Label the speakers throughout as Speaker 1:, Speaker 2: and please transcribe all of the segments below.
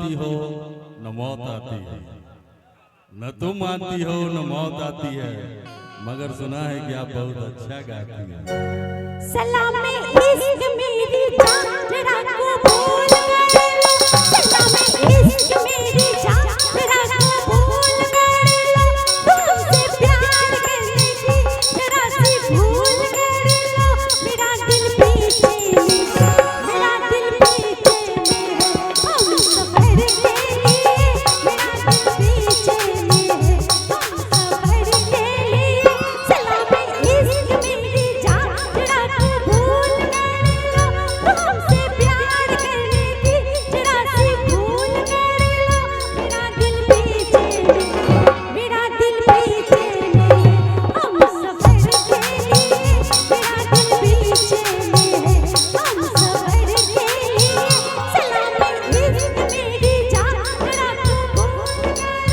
Speaker 1: मानती हो न मौत आती है, न तुम मानती हो न मौत आती है, मगर सुना है कि आप बहुत अच्छा गाती हैं।
Speaker 2: सलामे इश्क मेरी जान तेरा को भूल गए, सलामे इश्क मेरी जान तेरा को भूल गए, तुमसे प्यार करने की जरा सी भूल गए, मेरा दिल पीछे में, मेरा दिल पीछे में है, हम सफर के लिए, मेरा दिल पीछे में है, हम सफर के लिए, सलामे इश्क मेरी जान तेरा को भूल गए, तुमसे प्यार करने की जरा सी भूल गए, मेरा दिल पीछे में, मेरा दिल पीछे में, हम सफर के लिए, मेरा दिल पीछे में है, हम सफर के लिए, सलामे इश्क मेरी जान तेरा को भूल गए।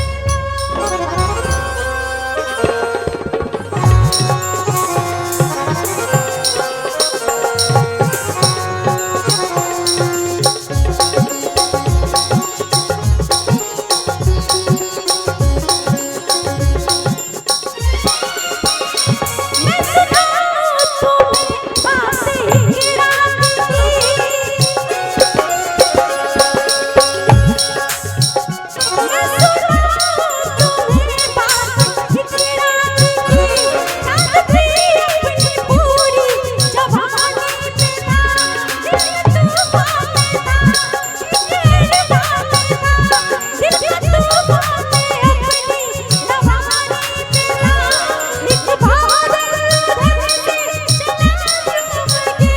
Speaker 2: मैं सुनाऊं तुम्हें बातें की रात की, मैं सुनाऊं तुम्हें बातें की रात की, याद थी अपनी पूरी जवानी पे था, दिल तूफान में था, दिल तूफान में था, दिल तूफान में अपनी जवानी पे था, एक बादल उधर से चला झूम के,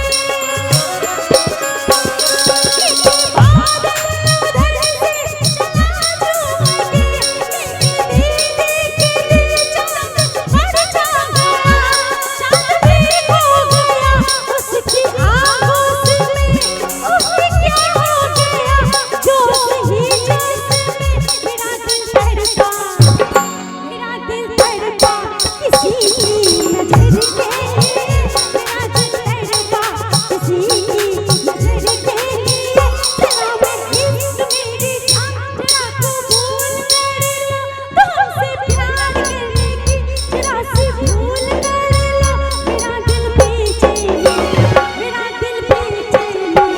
Speaker 2: एक बादल उधर से चला झूम के, मेरी दीदी के दिल चांद बढ़ जा गया, चांद भी खो गया उसकी आगोश में, उसे क्या हो गया जो सही जिसमें, मेरा दिल धड़का, मेरा दिल धड़का किसी की नजर के लिए, मेरा दिल धड़का किसी की नजर के लिए, सलामे इश्क मेरी जान तेरा को भूल गए, तुमसे प्यार करने की जरा सी भूल गए, मेरा दिल पीछे में, मेरा दिल पीछे में,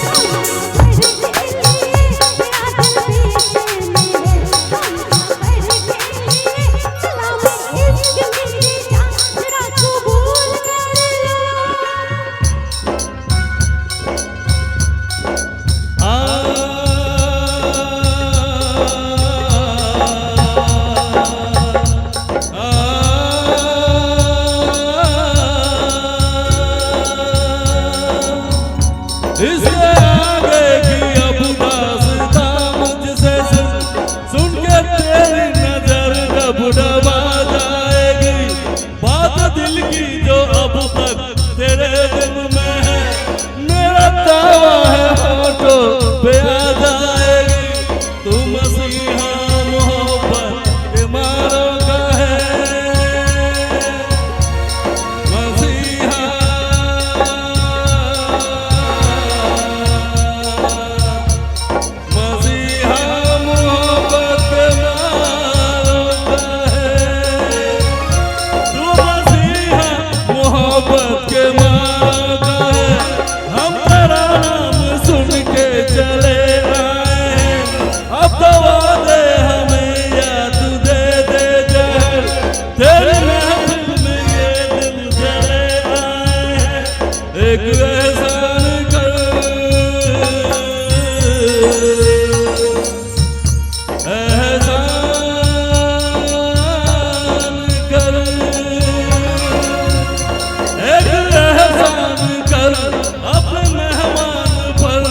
Speaker 2: हम सफर के लिए, मेरा दिल पीछे में है, हम सफर के लिए, सलामे इश्क मेरी जान तेरा को भूल गए।
Speaker 1: इससे आगे की अब दास्तां मुझसे सुन के तेरी नजर कब डबा जाएगी, बात दिल की जो अब तक तेरे दिल में है, मेरा दावा है होठों पे आ जाएगी, तू मसीहा मोहब्बत के मारों का है, मसीहा मसीहा मोहब्बत के मारों का है, तू मसीहा मोहब्बत के मारों का है, हम तेरा नाम सुन के चले आए हैं, अब तो वादे हमें याद दे दे जहर, तेरे महफिल में ये दिल चले आए हैं, एक एहसान कर, एहसान कर, एक एहसान कर अपने मेहमान पर,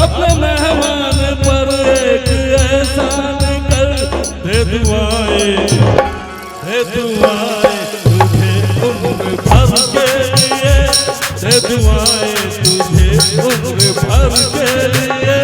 Speaker 1: अपने मेहमान पर एक एहसान कर, दे दुआएं तुझे उम्र भर के लिए, दे दुआएं तुझे उम्र भर के लिए।